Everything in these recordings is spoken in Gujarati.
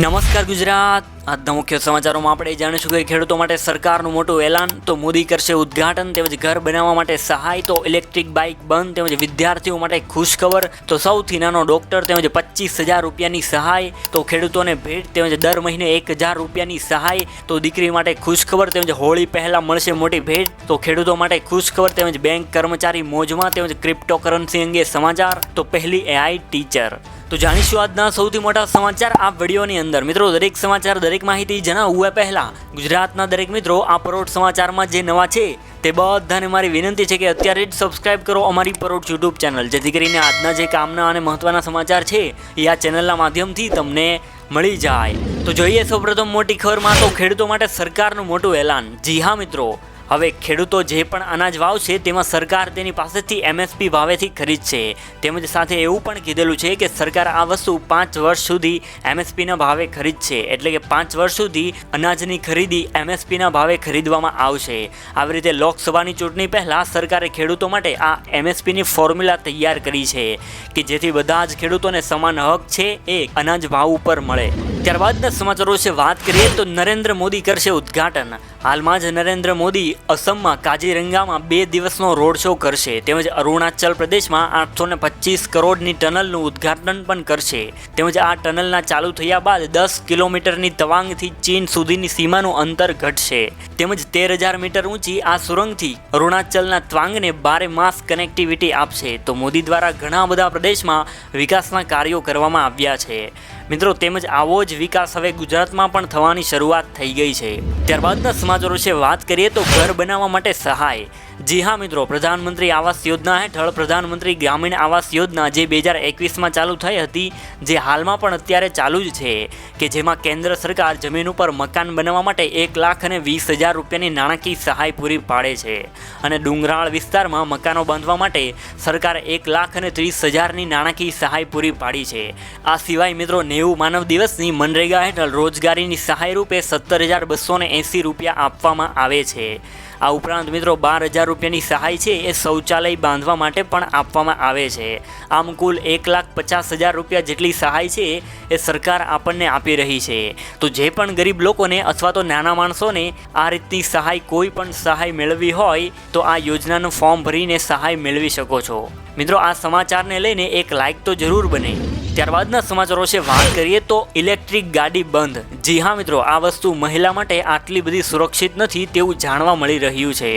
નમસ્કાર ગુજરાત. આજના મુખ્ય સમાચારોમાં આપણે જાણીશું કે ખેડૂતો માટે સરકારનું મોટું એલાન. તો મોદી કરશે ઉદ્ઘાટન. તેમજ ઘર બનાવવા માટે સહાય. તો ઇલેક્ટ્રિક બાઇક બંધ. તેમજ વિદ્યાર્થીઓ માટે ખુશખબર. તો સૌથી નાનો ડોક્ટર. તેમજ 25,000 રૂપિયાની સહાય. તો ખેડૂતોને ભેટ. તેમજ દર મહિને 1,000 રૂપિયાની સહાય. તો દીકરી માટે ખુશખબર. તેમજ હોળી પહેલા મળશે મોટી ભેટ. તો ખેડૂતો માટે ખુશખબર. તેમજ બેંક કર્મચારી મોજમાં. તેમજ ક્રિપ્ટોકરન્સી અંગે સમાચાર. તો પહેલી AI ટીચર. તો જાણીશું આજના સૌથી મોટા સમાચાર આ વિડીયોની અંદર. મિત્રો, દરેક સમાચાર દરેક માહિતી જણાવવું એ પહેલાં ગુજરાતના દરેક મિત્રો આ પરોઢ સમાચારમાં જે નવા છે તે બધાને મારી વિનંતી છે કે અત્યારે જ સબસ્ક્રાઇબ કરો અમારી પરોઢ યુટ્યુબ ચેનલ, જેથી કરીને આજના જે કામના અને મહત્વના સમાચાર છે એ આ ચેનલના માધ્યમથી તમને મળી જાય. તો જોઈએ સૌપ્રથમ મોટી ખબરમાં. તો ખેડૂતો માટે સરકારનું મોટું એલાન. જી હા મિત્રો, હવે ખેડૂતો જે પણ અનાજ વાવશે તેમાં સરકાર તેની પાસેથી MSP ભાવેથી ખરીદશે. તેમજ સાથે એવું પણ કીધેલું છે કે સરકાર આ વસ્તુ 5 વર્ષ સુધી MSPના ભાવે ખરીદશે. એટલે કે 5 વર્ષ સુધી અનાજની ખરીદી MSPના ભાવે ખરીદવામાં આવશે. આવી રીતે લોકસભાની ચૂંટણી પહેલાં સરકારે ખેડૂતો માટે આ MSPની ફોર્મ્યુલા તૈયાર કરી છે કે જેથી બધા જ ખેડૂતોને સમાન હક છે એ અનાજ ભાવ ઉપર મળે. ત્યારબાદના સમાચારો વિશે વાત કરીએ તો નરેન્દ્ર મોદી કરશે ઉદ્ઘાટન. હાલમાં જ નરેન્દ્ર મોદી અસમમાં કાજીરંગામાં 2 દિવસનો રોડ શો કરશે. તેમજ અરુણાચલ પ્રદેશમાં 825 કરોડની ટનલનું ઉદ્ઘાટન પણ કરશે. તેમજ આ ટનલના ચાલુ થયા બાદ 10 કિલોમીટરની તવાંગથી ચીન સુધીની સીમાનું અંતર ઘટશે. તેમજ 13,000 મીટર ઊંચી આ સુરંગથી અરુણાચલના ત્વાંગને 12 માસ કનેક્ટિવિટી આપશે. તો મોદી દ્વારા ઘણા બધા પ્રદેશમાં વિકાસના કાર્યો કરવામાં આવ્યા છે મિત્રો. તેમજ આવો જ વિકાસ હવે ગુજરાતમાં પણ થવાની શરૂઆત થઈ ગઈ છે. ત્યારબાદના સમાચારો વિશે વાત કરીએ તો ઘર બનાવવા માટે સહાય. જી હા મિત્રો, પ્રધાનમંત્રી આવાસ યોજના હેઠળ પ્રધાનમંત્રી ગ્રામીણ આવાસ યોજના જે 2021માં ચાલુ થઈ હતી, જે હાલમાં પણ અત્યારે ચાલુ જ છે, કે જેમાં કેન્દ્ર સરકાર જમીન ઉપર મકાન બનાવવા માટે 1,20,000 રૂપિયાની નાણાકીય સહાય પૂરી પાડે છે. અને ડુંગરાળ વિસ્તારમાં મકાનો બાંધવા માટે સરકારે 1,30,000ની નાણાકીય સહાય પૂરી પાડી છે. આ સિવાય મિત્રો 90 માનવ દિવસની મનરેગા હેઠળ રોજગારીની સહાય રૂપે 17,280 રૂપિયા આપવામાં આવે છે. આ ઉપરાંત મિત્રો 12,000 રૂપિયાની સહાય છે એ શૌચાલય બાંધવા માટે પણ આપવામાં આવે છે. આમ કુલ 1,50,000 રૂપિયા જેટલી સહાય છે એ સરકાર આપણને આપી રહી છે. તો જે પણ ગરીબ લોકોને અથવા તો નાના માણસોને આ રીતની સહાય, કોઈ પણ સહાય મેળવવી હોય તો આ યોજનાનું ફોર્મ ભરીને સહાય મેળવી શકો છો. મિત્રો, આ સમાચારને લઈને એક લાઇક તો જરૂર બને. ત્યારબાદના સમાચારો વિશે વાત કરીએ તો ઇલેક્ટ્રિક ગાડી બંધ. જી હા મિત્રો, આ વસ્તુ મહિલા માટે આટલી બધી સુરક્ષિત નથી તેવું જાણવા મળી રહ્યું છે.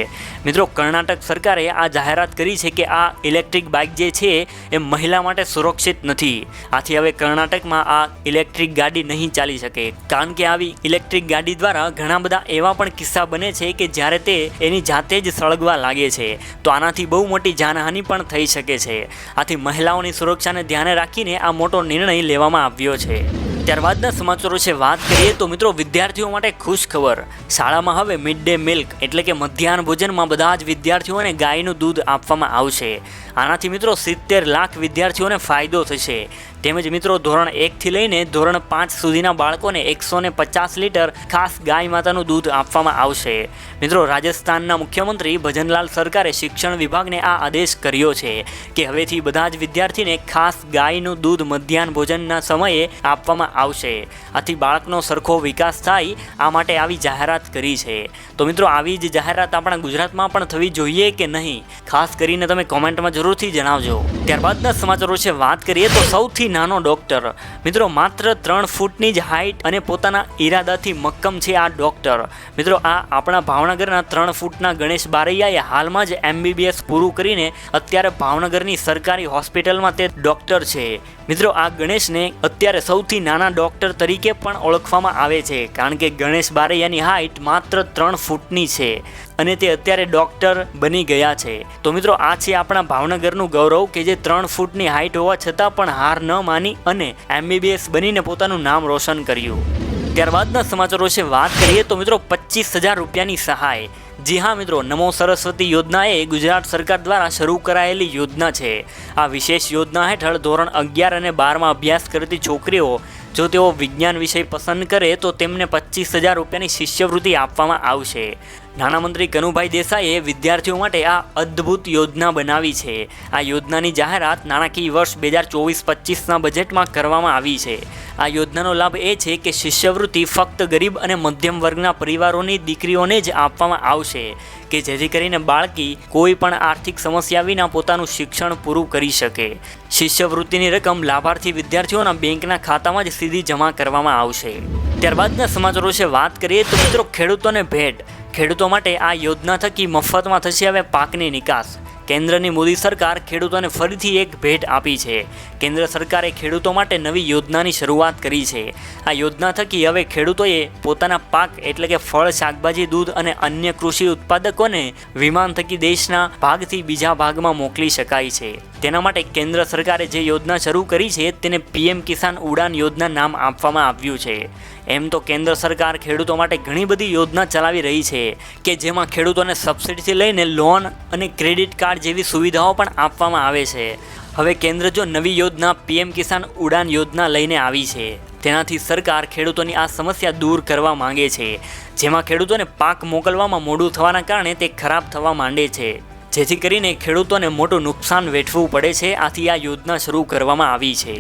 મિત્રો, કર્ણાટક સરકારે આ જાહેરાત કરી છે કે આ ઇલેક્ટ્રિક બાઇક જે છે એ મહિલા માટે સુરક્ષિત નથી. આથી હવે કર્ણાટકમાં આ ઇલેક્ટ્રિક ગાડી નહીં ચાલી શકે. કારણ કે આવી ઇલેક્ટ્રિક ગાડી દ્વારા ઘણા બધા એવા પણ કિસ્સા બને છે કે જ્યારે તે એની જાતે જ સળગવા લાગે છે. તો આનાથી બહુ મોટી જાનહાનિ પણ થઈ શકે છે. આથી મહિલાઓની સુરક્ષાને ધ્યાને રાખીને આ મોટો નિર્ણય લેવામાં આવ્યો છે. ત્યારબાદના સમાચારો વિશે વાત કરીએ તો મિત્રો, વિદ્યાર્થીઓ માટે ખુશ ખબર. શાળામાં હવે મિડ ડે મિલ્ક એટલે કે મધ્યાહન ભોજનમાં બધા જ વિદ્યાર્થીઓને ગાયનું દૂધ આપવામાં આવશે. આનાથી મિત્રો 70 લાખ વિદ્યાર્થીઓને ફાયદો થશે. તેમજ મિત્રો ધોરણ 1થી લઈને ધોરણ 5 સુધીના બાળકોને 150 લીટર ખાસ ગાય માતાનું દૂધ આપવામાં આવશે. મિત્રો, રાજસ્થાનના મુખ્યમંત્રી ભજનલાલ સરકારે શિક્ષણ વિભાગને આ આદેશ કર્યો છે કે હવેથી બધા જ વિદ્યાર્થીને ખાસ ગાયનું દૂધ મધ્યાહન ભોજનના સમયે આપવામાં આવશે. આથી બાળકનો સરખો વિકાસ થાય, આ માટે આવી જાહેરાત કરી છે. તો મિત્રો, આવી જ જાહેરાત આપણા ગુજરાતમાં પણ થવી જોઈએ કે નહીં, ખાસ કરીને તમે કોમેન્ટમાં જરૂરથી જણાવજો. ત્યારબાદના સમાચારો વિશે વાત કરીએ તો સૌથી નાનો ડોક્ટર. મિત્રો, માત્ર 3 ફૂટની જ હાઇટ અને પોતાના ઈરાદાથી મક્કમ છે આ ડોક્ટર. મિત્રો, આ આપણા ભાવનગરના 3 ફૂટના ગણેશ બારૈયાએ હાલમાં જ MBBS પૂરું કરીને અત્યારે ભાવનગરની સરકારી હોસ્પિટલમાં તે ડોક્ટર છે. મિત્રો, આ ગણેશને અત્યારે સૌથી નાના ડોક્ટર તરીકે પણ ઓળખવામાં આવે છે, કારણ કે ગણેશ બારૈયાની હાઇટ માત્ર 3 ફૂટની છે અને તે અત્યારે ડોક્ટર બની ગયા છે. તો મિત્રો, આ છે આપણા ભાવનગરનું ગૌરવ કે જે 3 ફૂટની હાઇટ હોવા છતાં પણ હાર ન માની અને MBBS બનીને પોતાનું નામ રોશન કર્યું. ત્યારબાદના સમાચારો વિશે વાત કરીએ તો મિત્રો 25,000 રૂપિયાની સહાય. જી હા મિત્રો, નમો સરસ્વતી યોજના એ ગુજરાત સરકાર દ્વારા શરૂ કરાયેલી યોજના છે. આ વિશેષ યોજના હેઠળ ધોરણ 11 અને 12માં અભ્યાસ કરતી છોકરીઓ જો તેઓ વિજ્ઞાન વિષય પસંદ કરે તો તેમને 25,000 રૂપિયાની શિષ્યવૃત્તિ આપવામાં આવશે. નાણામંત્રી કનુભાઈ દેસાઈએ વિદ્યાર્થીઓ માટે આ અદ્ભુત યોજના બનાવી છે. આ યોજનાની જાહેરાત નાણાકીય વર્ષ 2024-25ના બજેટમાં કરવામાં આવી છે. આ યોજનાનો લાભ એ છે કે શિષ્યવૃત્તિ ફક્ત ગરીબ અને મધ્યમ વર્ગના પરિવારોની દીકરીઓને જ આપવામાં આવશે કે જેથી કરીને બાળકી કોઈ પણ આર્થિક સમસ્યા વિના પોતાનું શિક્ષણ પૂરું કરી શકે. શિષ્યવૃત્તિની રકમ લાભાર્થી વિદ્યાર્થીઓના બેંકના ખાતામાં જ સીધી જમા કરવામાં આવશે. ત્યારબાદના સમાચારો વિશે વાત કરીએ તો મિત્રો, ખેડૂતોને ભેટ. ખેડૂતો માટે આ યોજના થકી મફતમાં થશે હવે પાકની નિકાસ. કેન્દ્રની મોદી સરકાર ખેડૂતોને ફરીથી એક ભેટ આપી છે. કેન્દ્ર સરકારે ખેડૂતો માટે નવી યોજનાની શરૂઆત કરી છે. આ યોજના થકી હવે ખેડૂતોએ પોતાના પાક એટલે કે ફળ, શાકભાજી, દૂધ અને અન્ય કૃષિ ઉત્પાદકોને વિમાન થકી દેશના ભાગથી બીજા ભાગમાં મોકલી શકાય છે. તેના માટે કેન્દ્ર સરકારે જે યોજના શરૂ કરી છે તેને PM કિસાન ઉડાન યોજના નામ આપવામાં આવ્યું છે. એમ તો કેન્દ્ર સરકાર ખેડૂતો માટે ઘણી બધી યોજના ચલાવી રહી છે કે જેમાં ખેડૂતોને સબસિડીથી લઈને લોન અને ક્રેડિટ કાર્ડ જેવી સુવિધાઓ પણ આપવામાં આવે છે. હવે કેન્દ્ર જો નવી યોજના PM કિસાન ઉડાન યોજના લઈને આવી છે, તેનાથી સરકાર ખેડૂતોની આ સમસ્યા દૂર કરવા માંગે છે. જેમાં ખેડૂતોને પાક મોકલવામાં મોડું થવાના કારણે તે ખરાબ થવા માંડે છે, જેથી કરીને ખેડૂતોને મોટું નુકસાન વેઠવું પડે છે. આથી આ યોજના શરૂ કરવામાં આવી છે.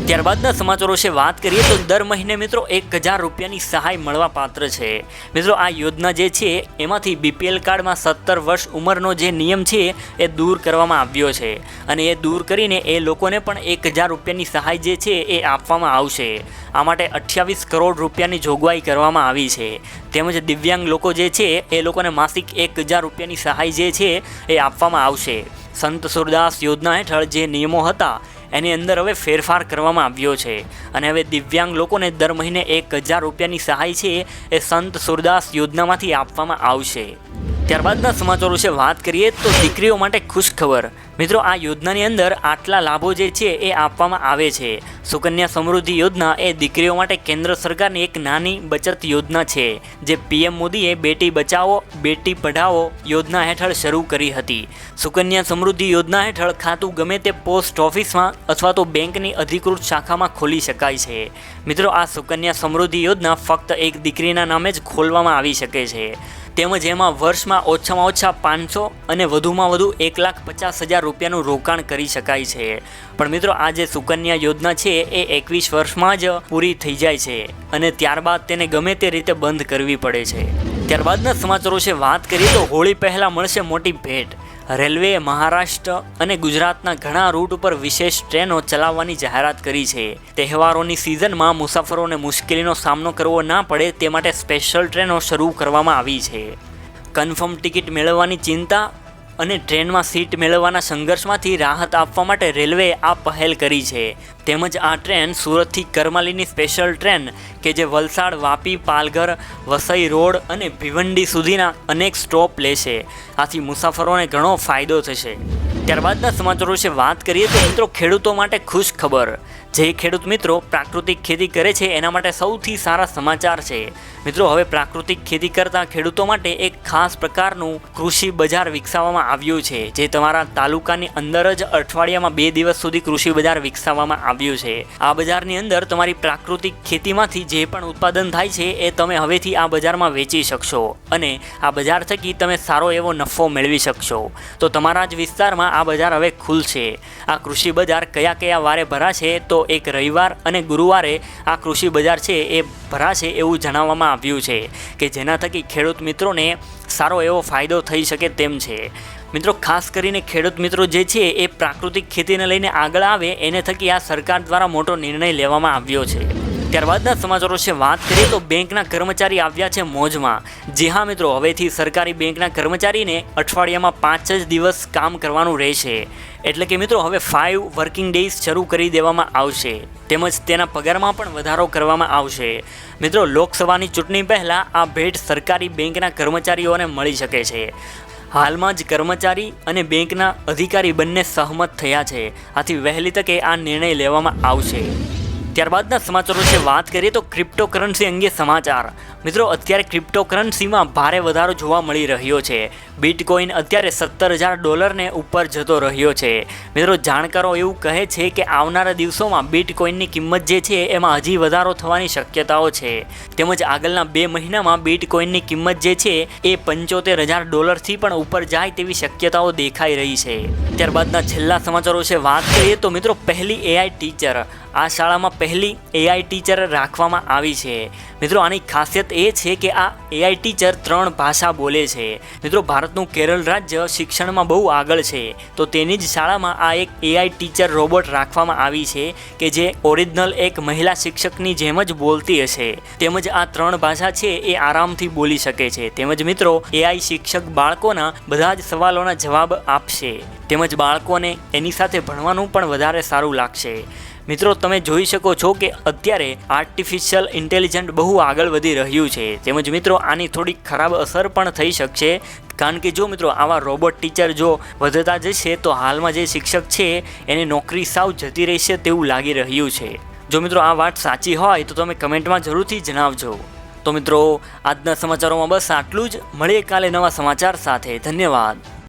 ત્યારબાદના સમાચારો વિશે વાત કરીએ તો દર મહિને મિત્રો 1000 રૂપિયાની સહાય મળવા પાત્ર છે. મિત્રો આ યોજના જે છે એમાંથી BPL કાર્ડમાં 17 વર્ષ ઉંમરનો જે નિયમ છે એ દૂર કરવામાં આવ્યો છે અને એ દૂર કરીને એ લોકોને પણ 1000 રૂપિયાની સહાય જે છે એ આપવામાં આવશે. આ માટે 28 કરોડ રૂપિયાની જોગવાઈ કરવામાં આવી છે. તેમજ દિવ્યાંગ લોકો જે છે એ લોકોને માસિક 1000 રૂપિયાની સહાય જે છે એ આપવામાં આવશે. સંત સુરદાસ યોજના હેઠળ જે નિયમો હતા એની અંદર હવે ફેરફાર કરવામાં આવ્યો છે અને હવે દિવ્યાંગ લોકોને દર મહિને 1000 રૂપિયાની સહાય છે એ સંત સુરદાસ યોજનામાંથી આપવામાં આવશે. ત્યારબાદના સમાચારો વિશે વાત કરીએ તો દીકરીઓ માટે ખુશખબર. મિત્રો આ યોજનાની અંદર આટલા લાભો જે છે એ આપવામાં આવે છે. સુકન્યા સમૃદ્ધિ યોજના એ દીકરીઓ માટે કેન્દ્ર સરકારની એક નાની બચત યોજના છે જે PM મોદીએ બેટી બચાવો બેટી પઢાઓ યોજના હેઠળ શરૂ કરી હતી. સુકન્યા સમૃદ્ધિ યોજના હેઠળ ખાતું ગમે તે પોસ્ટ ઓફિસમાં અથવા તો બેંકની અધિકૃત શાખામાં ખોલી શકાય છે. મિત્રો આ સુકન્યા સમૃદ્ધિ યોજના ફક્ત એક દીકરીના નામે જ ખોલવામાં આવી શકે છે. તેમજ એમાં વર્ષમાં ઓછામાં ઓછા 500 અને વધુમાં વધુ 1,50,000 રૂપિયાનું રોકાણ કરી શકાય છે. પણ મિત્રો આ જે સુકન્યા યોજના છે એ 21 વર્ષમાં જ પૂરી થઈ જાય છે અને ત્યારબાદ તેને ગમે તે રીતે બંધ કરવી પડે છે. ત્યારબાદના સમાચારો વિશે વાત કરીએ તો હોળી પહેલાં મળશે મોટી ભેટ. રેલવેએ મહારાષ્ટ્ર અને ગુજરાતના ઘણા રૂટ ઉપર વિશેષ ટ્રેનો ચલાવવાની જાહેરાત કરી છે. તહેવારોની સિઝનમાં મુસાફરોને મુશ્કેલીનો સામનો કરવો ના પડે તે માટે સ્પેશિયલ ટ્રેનો શરૂ કરવામાં આવી છે. કન્ફર્મ ટિકિટ મેળવવાની ચિંતા અને ટ્રેનમાં સીટ મેળવવાના સંઘર્ષમાંથી રાહત આપવા માટે રેલવેએ આ પહેલ કરી છે. તેમજ આ ટ્રેન સુરતથી કરમાલીની સ્પેશિયલ ટ્રેન કે જે વલસાડ, વાપી, પાલઘર, વસઈ રોડ અને ભિવંડી સુધીના અનેક સ્ટોપ લેશે. આથી મુસાફરોને ઘણો ફાયદો થશે. ત્યારબાદના સમાચારો વિશે વાત કરીએ તો મિત્રો ખેડૂતો માટે ખુશ ખબર. જે ખેડૂત મિત્રો પ્રાકૃતિક ખેતી કરે છે એના માટે સૌથી સારા સમાચાર છે. મિત્રો હવે પ્રાકૃતિક ખેતી કરતા ખેડૂતો માટે એક ખાસ પ્રકારનું કૃષિ બજાર વિકસાવવામાં આવ્યું છે જે તમારા તાલુકાની અંદર જ અઠવાડિયામાં 2 દિવસ સુધી કૃષિ બજાર વિકસાવવામાં આવ્યું છે. આ બજારની અંદર તમારી પ્રાકૃતિક ખેતીમાંથી જે પણ ઉત્પાદન થાય છે એ તમે હવેથી આ બજારમાં વેચી શકશો અને આ બજાર થકી તમે સારો એવો નફો મેળવી શકશો. તો તમારા જ વિસ્તારમાં આ બજાર હવે ખુલશે. આ કૃષિ બજાર કયા કયા વારે ભરાશે તો એક રવિવાર અને ગુરુવારે આ કૃષિ બજાર છે એ ભરાશે એવું જણાવવામાં આવ્યું છે કે જેના થકી ખેડૂત મિત્રોને સારો એવો ફાયદો થઈ શકે તેમ છે. મિત્રો ખાસ કરીને ખેડૂત મિત્રો જે છે એ પ્રાકૃતિક ખેતીને લઈને આગળ આવે એને થકી આ સરકાર દ્વારા મોટો નિર્ણય લેવામાં આવ્યો છે. ત્યારબાદના સમાચારો વિશે વાત કરીએ તો બેંકના કર્મચારી આવ્યા છે મોજમાં. જી હા મિત્રો, હવેથી સરકારી બેંકના કર્મચારીને અઠવાડિયામાં 5 જ દિવસ કામ કરવાનું રહેશે. એટલે કે મિત્રો હવે 5 વર્કિંગ ડેઝ શરૂ કરી દેવામાં આવશે. તેમજ તેના પગારમાં પણ વધારો કરવામાં આવશે. મિત્રો લોકસભાની ચૂંટણી પહેલાં આ ભેટ સરકારી બેંકના કર્મચારીઓને મળી શકે છે. હાલમાં જ કર્મચારી અને બેંકના અધિકારી બંને સહમત થયા છે. આથી વહેલી તકે આ નિર્ણય લેવામાં આવશે. ત્યારબાદના સમાચારો છે વાત કરીએ તો ક્રિપ્ટોકરન્સી અંગે સમાચાર. મિત્રો અત્યારે ક્રિપ્ટોકરન્સીમાં ભારે વધારો જોવા મળી રહ્યો છે. બિટકોઇન અત્યારે $17,000 ઉપર જતો રહ્યો છે. મિત્રો જાણકારો એવું કહે છે કે આવનારા દિવસોમાં બિટકોઇનની કિંમત જે છે એમાં હજી વધારો થવાની શક્યતાઓ છે. તેમજ આગળના 2 મહિનામાં બિટકોઇનની કિંમત જે છે એ $75,000થી પણ ઉપર જાય તેવી શક્યતાઓ દેખાઈ રહી છે. ત્યારબાદના છેલ્લા સમાચારો છે વાત કરીએ તો મિત્રો પહેલી AI ટીચર. આ શાળામાં પહેલી AI ટીચર રાખવામાં આવી છે. મિત્રો આની ખાસિયત એ છે કે આ AI ટીચર 3 ભાષા બોલે છે. મિત્રો ભારતનું કેરળ રાજ્ય શિક્ષણમાં બહુ આગળ છે, તો તેની જ શાળામાં આ એક AI ટીચર રોબોટ રાખવામાં આવી છે કે જે ઓરિજિનલ એક મહિલા શિક્ષકની જેમ જ બોલતી હશે. તેમજ આ 3 ભાષા છે એ આરામથી બોલી શકે છે. તેમજ મિત્રો AI શિક્ષક બાળકોના બધા જ સવાલોના જવાબ આપશે. તેમજ બાળકોને એની સાથે ભણવાનું પણ વધારે સારું લાગશે. મિત્રો તમે જોઈ શકો છો કે અત્યારે આર્ટિફિશિયલ ઇન્ટેલિજન્ટ બહુ આગળ વધી રહ્યું છે. તેમજ મિત્રો આની થોડી ખરાબ અસર પણ થઈ શકશે, કારણ કે જો મિત્રો આવા રોબોટ ટીચર જો વધતા જશે તો હાલમાં જે શિક્ષક છે એની નોકરી સાવ જતી રહેશે તેવું લાગી રહ્યું છે. જો મિત્રો આ વાત સાચી હોય તો તમે કમેન્ટમાં જરૂરથી જણાવજો. તો મિત્રો આજના સમાચારોમાં બસ આટલું જ. મળીએ કાલે નવા સમાચાર સાથે. ધન્યવાદ.